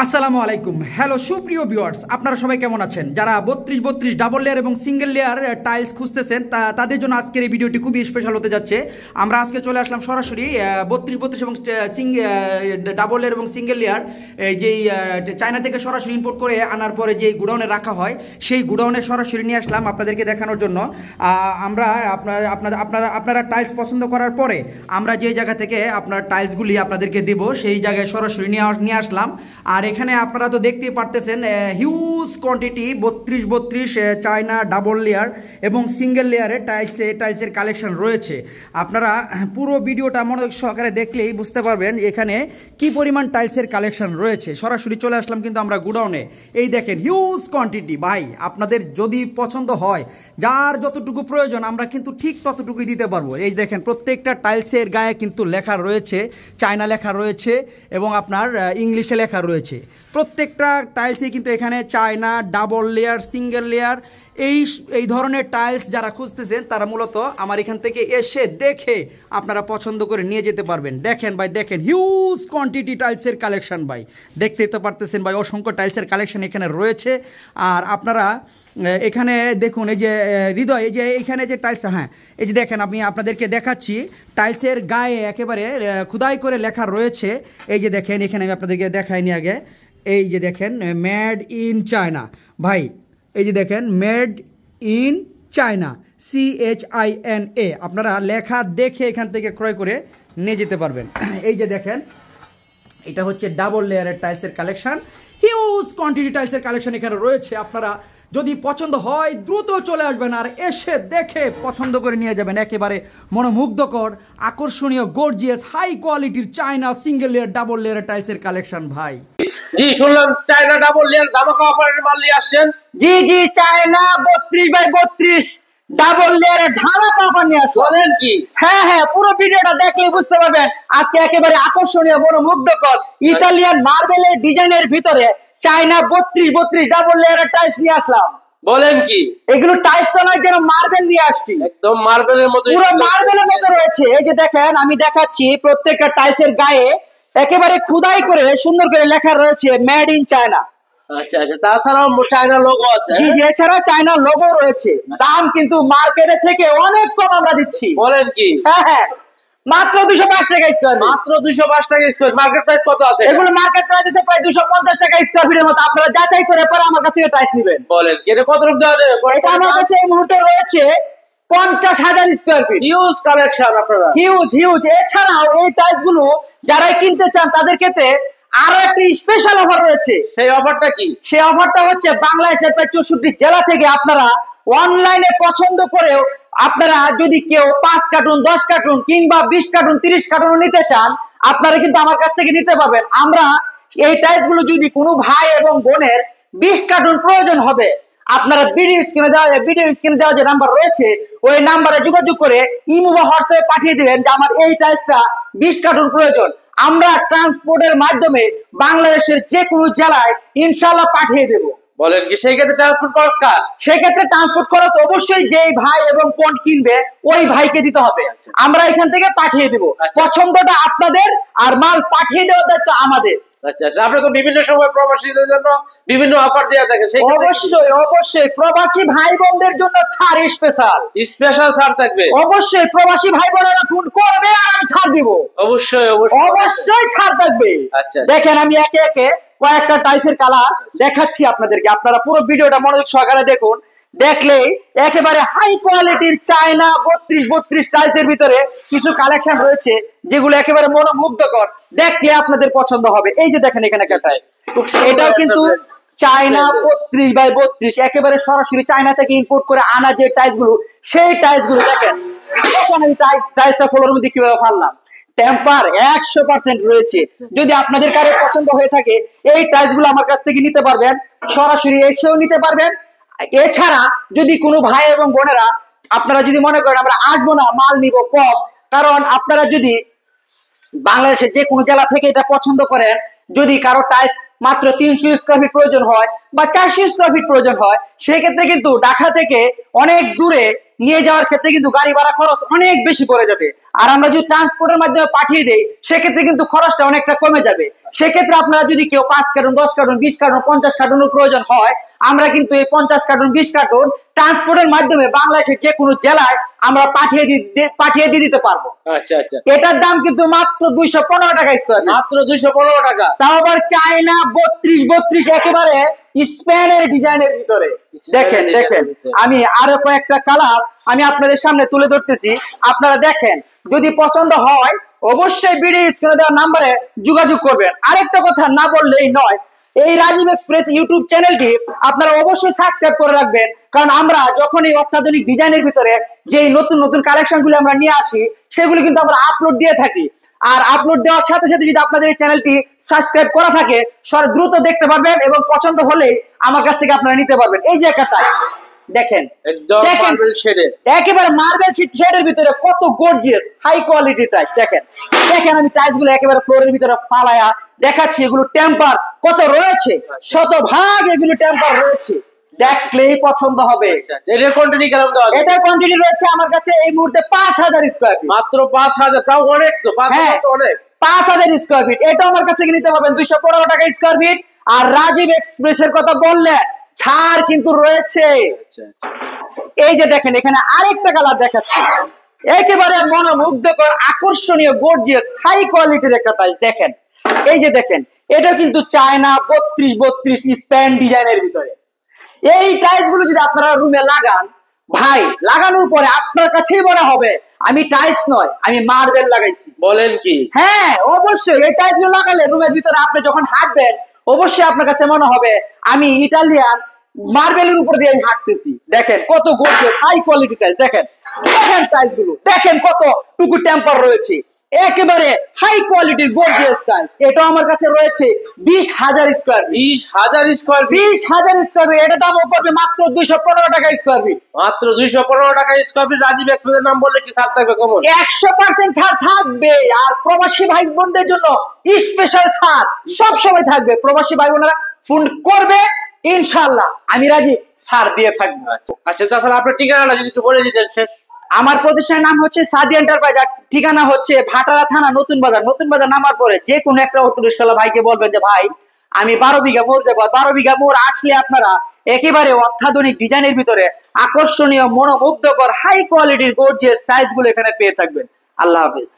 আসসালামু আলাইকুম। হ্যালো সুপ্রিয় ভিউয়ার্স, আপনারা সবাই কেমন আছেন? যারা 32 ডাবল লেয়ার এবং সিঙ্গেল লেয়ার টাইলস খুঁজতেছেন তাদের জন্য আজকের এই ভিডিওটি খুবই স্পেশাল হতে যাচ্ছে। আমরা আজকে চলে আসলাম সরাসরি 32 এবং ডাবল লেয়ার এবং সিঙ্গেল লেয়ার যেই চায়না থেকে সরাসরি ইম্পোর্ট করে আনার পরে যে গুডাউনে রাখা হয় সেই গুডাউনে সরাসরি নিয়ে আসলাম আপনাদেরকে দেখানোর জন্য। আমরা আপনারা টাইলস পছন্দ করার পরে আমরা যে জায়গা থেকে আপনার টাইলসগুলি আপনাদেরকে দেব সেই জায়গায় সরাসরি নিয়ে আসলাম। আর এখানে আপনারা তো দেখতেই পারতেছেন huge quantity 32 China double layer এবং সিঙ্গেল লেয়ারে টাইলসের কালেকশন রয়েছে। আপনারা পুরো ভিডিওটা মনোযোগ সহকারে দেখলেই বুঝতে পারবেন এখানে কি পরিমাণ টাইলসের কালেকশন রয়েছে। সরাসরি চলে আসলাম কিন্তু আমরা গুডাউনে। এই দেখেন হিউজ কোয়ান্টিটি। ভাই আপনাদের যদি পছন্দ হয়, যার যতটুকু প্রয়োজন আমরা কিন্তু ঠিক ততটুকুই দিতে পারবো। এই দেখেন প্রত্যেকটা টাইলসের গায়ে কিন্তু লেখা রয়েছে, চায়না লেখা রয়েছে এবং আপনার ইংলিশে লেখা রয়েছে। প্রত্যেকটা টাইলসই কিন্তু এখানে China double layer single layer এই ধরনের টাইলস যারা খুঁজতেছেন তারা মূলত আমার এখান থেকে এসে দেখে আপনারা পছন্দ করে নিয়ে যেতে পারবেন। দেখেন ভাই, দেখেন হিউজ কোয়ান্টিটি টাইলসের কালেকশন। ভাই দেখতেই তো পারতেছেন ভাই, অসংখ্য টাইলসের কালেকশন এখানে রয়েছে। আর আপনারা এখানে দেখুন এই যে হৃদয়, এই যে এখানে যে টাইলসটা, হ্যাঁ এই যে দেখেন আমি আপনাদেরকে দেখাচ্ছি টাইলসের গায়ে একেবারে খোদাই করে লেখা রয়েছে। এই যে দেখেন এখানে আমি আপনাদেরকে দেখাইনি আগে, এই যে দেখেন মেড ইন চায়না। ভাই এই যে দেখেন মেড ইন চায়না CHINA। আপনারা লেখা দেখে এখান থেকে ক্রয় করে নিয়ে যেতে পারবেন। এই যে দেখেন এটা হচ্ছে ডাবল লেয়ারের টাইলসের কালেকশন। হিউজ কোয়ান্টিটি টাইলসের কালেকশন এখানে রয়েছে। আপনারা যদি পছন্দ হয় দ্রুত চলে আসবেন আর এসে দেখে পছন্দ করে নিয়ে যাবেন। একেবারে মনোমুগ্ধকর, আকর্ষণীয়, গর্জিয়াস, হাই কোয়ালিটির চায়না সিঙ্গেল লেয়ার ডাবল লেয়ারের টাইলসের কালেকশন। ভাই জি শুনলাম চায়না ডাবল লেয়ার ধামাকা অফারের মাল নিয়ে আসছেন। জি চায়না 32x32 ডাবল লেয়ারের ধামাকা অফার নিয়ে আসছেন। বলেন কি? হ্যাঁ পুরো ভিডিওটা দেখলে বুঝতে পারবেন আজকে একেবারে আকর্ষণীয়, মনোমুগ্ধকর ইতালিয়ান মার্বেলের ডিজাইনের ভিতরে চায়না 32 ডাবল লেয়ারের টাইলস নিয়ে আসলাম। বলেন কি? এগুলো টাইলস তো নয়, যেন মার্বেল নিয়ে আসছি। একদম মার্বেলের মতো, পুরো মার্বেলের মতো রয়েছে। এই যে দেখেন আমি দেখাচ্ছি প্রত্যেকটা টাইলসের গায়ে একেবারে খোদাই করে সুন্দর করে লেখা রয়েছে মেড ইন চায়না। আচ্ছা আচ্ছা, তাছাড়াও চায়না লোগো আছে। জি এছাড়া চায়না লোগো রয়েছে। দাম কিন্তু মার্কেটে থেকে অনেক কম আমরা দিচ্ছি। বলেন কি? হ্যাঁ মাত্র 205 টাকা স্কয়ার। মাত্র 205 টাকা স্কয়ার। মার্কেট প্রাইস কত আছে? এগুলো মার্কেট প্রাইস আছে প্রায় 250 টাকা স্কয়ার ফিটের মতো। আপনারা যাচাই করে পরে আমার কাছ থেকে টাইলস নেবেন। বলেন কি? এটা কত রূপ দেওয়া যাবে? এটা আমার কাছে এই মুহূর্তে রয়েছে 50,000 স্কয়ার ফিট। হিউজ কালেকশন আপনারা, হিউজ। এছাড়াও এই টাইলস গুলো যারা কিনতে চান তাদের ক্ষেত্রে আরো একটি স্পেশাল অফার রয়েছে। সেই অফারটা কি? সেই অফারটা হচ্ছে বাংলাদেশের প্রায় 64 জেলা থেকে আপনারা অনলাইনে পছন্দ করেও আপনারা যদি কেউ 5 কার্টুন 10 কার্টুন কিংবা 20 কার্টুন 30 কার্টুন নিতে চান আপনারা কিন্তু আমার কাছ থেকে নিতে পারবেন। আমরা এই টাইলস গুলো যদি কোনো ভাই এবং বোনের 20 কার্টুন প্রয়োজন হবে, আপনারা ভিডিও স্ক্রিনে দেওয়া যে নাম্বার রয়েছে ওই নাম্বারে যোগাযোগ করে ইমো বা হোয়াটসঅ্যাপে পাঠিয়ে দিবেন যে আমার এই টাইলসটা 20 কার্টুন প্রয়োজন। আমরা ট্রান্সপোর্টের মাধ্যমে বাংলাদেশের যে কোনো জেলায় ইনশাআল্লাহ পাঠিয়ে দেব। বলেন কি? সেই ক্ষেত্রে ট্রান্সপোর্ট খরচ কার? সেক্ষেত্রে ট্রান্সপোর্ট খরচ অবশ্যই যেই ভাই এবং বোন কিনবে ওই ভাইকে দিতে হবে। আমরা এখান থেকে পাঠিয়ে দেব। পছন্দটা আপনাদের আর মাল পাঠিয়ে দেওয়ার দায়িত্ব আমাদের। আচ্ছা আচ্ছা, আপনি তো বিভিন্ন সময় প্রবাসীদের জন্য বিভিন্ন অফার দিয়ে থাকেন। অবশ্যই প্রবাসী ভাই বোনদের জন্য ছাড় স্পেশাল ছাড় থাকবে। অবশ্যই প্রবাসী ভাই বোনেরা ফোন করবে আর আমি ছাড় দিব। অবশ্যই ছাড় থাকবে। আচ্ছা দেখেন আমি একে একে কয়েকটা টাইলসের কালার দেখাচ্ছি আপনাদেরকে। আপনারা পুরো ভিডিওটা মনোযোগ সহকারে দেখুন। দেখলে একেবারে হাই কোয়ালিটির চায়না 32 টাইলসের ভিতরে কিছু কালেকশন রয়েছে যেগুলো একেবারে মনোমুগ্ধকর, দেখলে আপনাদের পছন্দ হবে। এই যে দেখেন এখানে একটা টাইলস, এটাও কিন্তু চায়না 32x32 একেবারে সরাসরি চায়না থেকে ইম্পোর্ট করে আনা যে টাইলস গুলো, সেই টাইলস গুলো দেখেন। এখানে টাইলসটা ফ্লোরের মধ্যে কিভাবে ফাললাম, টেম্পার 100% রয়েছে। যদি আপনাদের কারো পছন্দ হয়ে থাকে এই টাইলস গুলো আমার কাছ থেকে নিতে পারবেন, সরাসরি এসেও নিতে পারবেন। এছাড়া যদি কোনো ভাই এবং বোনেরা আপনারা যদি মনে করেন আমরা আসবো না, মাল নিব কম, কারণ আপনারা যদি বাংলাদেশের যে কোনো জেলা থেকে এটা পছন্দ করেন, যদি কারো টাইলস মাত্র 300 স্কয়ার ফিট প্রয়োজন হয় বা 400 স্কয়ার ফিট প্রয়োজন হয়, সেক্ষেত্রে কিন্তু ঢাকা থেকে অনেক দূরে নিয়ে যাওয়ার ক্ষেত্রে কিন্তু গাড়ি ভাড়া খরচ অনেক বেশি পড়ে যাবে। আর আমরা যদি ট্রান্সপোর্টের মাধ্যমে পাঠিয়ে দেই সেক্ষেত্রে কিন্তু খরচটা অনেকটা কমে যাবে। সেক্ষেত্রে আপনারা যদি কেউ 5 কার্টুন 10 কার্টুন 20 কার্টুন 50 কার্টুনের প্রয়োজন হয়, আমরা কিন্তু এই 50 কার্টুন 20 কার্টুন ট্রান্সপোর্টের মাধ্যমে বাংলাদেশের যে কোনো জেলায় আমরা পাঠিয়ে দিয়ে দিতে পারবো। আচ্ছা আচ্ছা, এটার দাম কিন্তু মাত্র 215 টাকা স্কয়ার, মাত্র 215 টাকা। তাও আবার চায়না 32 একেবারে স্পেনের ডিজাইনের ভিতরে। দেখেন দেখেন, আমি আরো কয়েকটা কালার আমি আপনাদের সামনে তুলে ধরতেছি, আপনারা দেখেন। যদি পছন্দ হয় অবশ্যই ভিডিও স্ক্রিনে দেওয়া নাম্বারে যোগাযোগ করবেন। আরেকটা কথা না বললেই নয়, এই রাজীব এক্সপ্রেস ইউটিউব চ্যানেলটি আপনারা অবশ্যই সাবস্ক্রাইব করে রাখবেন, কারণ আমরা যখন এই অত্যাধুনিক ডিজাইনের ভিতরে যে নতুন নতুন কালেকশন গুলো আমরা নিয়ে আসি সেগুলো কিন্তু আমরা আপলোড দিয়ে থাকি। আর আপলোড দেওয়ার সাথে সাথে যদি আপনাদের এই চ্যানেলটি সাবস্ক্রাইব করা থাকে, দ্রুত দেখতে পারবেন এবং পছন্দ হলেই আমার কাছ থেকে আপনারা নিতে পারবেন। এই যে একটা টাইলস দেখেন, একেবারে মার্বেল শেডের ভিতরে কত গর্জিয়াস হাই কোয়ালিটি টাইলস। দেখেন দেখেন, আমি টাইলস গুলো একেবারে ফ্লোরের ভিতরে ফালায়া দেখাচ্ছি, এগুলো টেম্পার কত রয়েছে, শতভাগ এগুলো টেম্পার রয়েছে, দেখলেই পছন্দ হবে। এটার কোয়ান্টিটি কেমন দেওয়া আছে? এটার কোয়ান্টিটি রয়েছে আমার কাছে এই মুহূর্তে 5000 স্কয়ার ফিট। মাত্র 5000, তাও অনেক তো, 5000 তো অনেক। 5000 স্কয়ার ফিট, এটা আমার কাছে নিতে পারবেন 215 টাকা স্কয়ার ফিট। আর রাজীব এক্সপ্রেসের কথা বললে ছাড় কিন্তু রয়েছে। এই যে দেখেন, এখানে আরেকটা কালার দেখাচ্ছি, একেবারে মনোমুগ্ধকর আকর্ষণীয় গর্জিয়াস হাই কোয়ালিটির একটা টাইলস। দেখেন এই যে দেখেন, এটা কিন্তু চায়না 32 স্প্যান ডিজাইনের ভিতরে। এই টাইলস গুলো যদি আপনারা রুমে লাগান ভাই, লাগানোর পরে আপনার কাছেই মনে হবে আমি টাইলস নয়, আমি মার্বেল লাগাইছি। বলেন কি? হ্যাঁ অবশ্যই, এই টাইলস গুলো লাগালে রুমের ভিতরে আপনি যখন হাঁটবেন অবশ্যই আপনার কাছে মনে হবে আমি ইটালিয়ান মার্বেলের উপর দিয়ে আমি হাঁটতেছি। দেখেন কত গর্জিয়াস হাই কোয়ালিটি টাইলস। দেখেন দেখেন টাইলস গুলো, দেখেন কত টুকু টেম্পার রয়েছে, একেবারে হাই কোয়ালিটির গর্জিয়াস টাইলস। এটা আমার কাছে রয়েছে 20000 square feet. 20000 square feet, 20000 square feet, এটা দাম পড়বে মাত্র 215 টাকা স্কয়ার ফিট। মাত্র 215 টাকা স্কয়ার ফিট। রাজীব এক্সপ্রেসের নাম বললে কি ছাড় থাকবে? কমন 100% ছাড় থাকবে। আর প্রবাসী ভাই বোনদের জন্য স্পেশাল ছাড় সব সময় থাকবে। প্রবাসী ভাই বোনেরা ফোন করবে, ইনশাআল্লাহ আমি রাজি ছাড় দিয়ে থাকবো। আচ্ছা, তাছাড়া আপনার ঠিকানাটা যদি একটু বলে দিতেন শেষ। আমার প্রতিষ্ঠানের নাম হচ্ছে সাদি এন্টারপ্রাইজ, আর ঠিকানা হচ্ছে ভাটারা থানা নতুন বাজার। নতুন বাজার নামার পরে যে কোনো একটা অটো রিকশাওয়ালা ভাইকে বলবেন যে ভাই আমি 12 বিঘা মোড় দেবো। 12 বিঘা মোড় আসলে আপনারা একেবারে অত্যাধুনিক ডিজাইনের ভিতরে আকর্ষণীয় মনোমুগ্ধকর হাই কোয়ালিটির গর্জিয়াস টাইলস গুলো এখানে পেয়ে থাকবেন। আল্লাহ হাফেজ।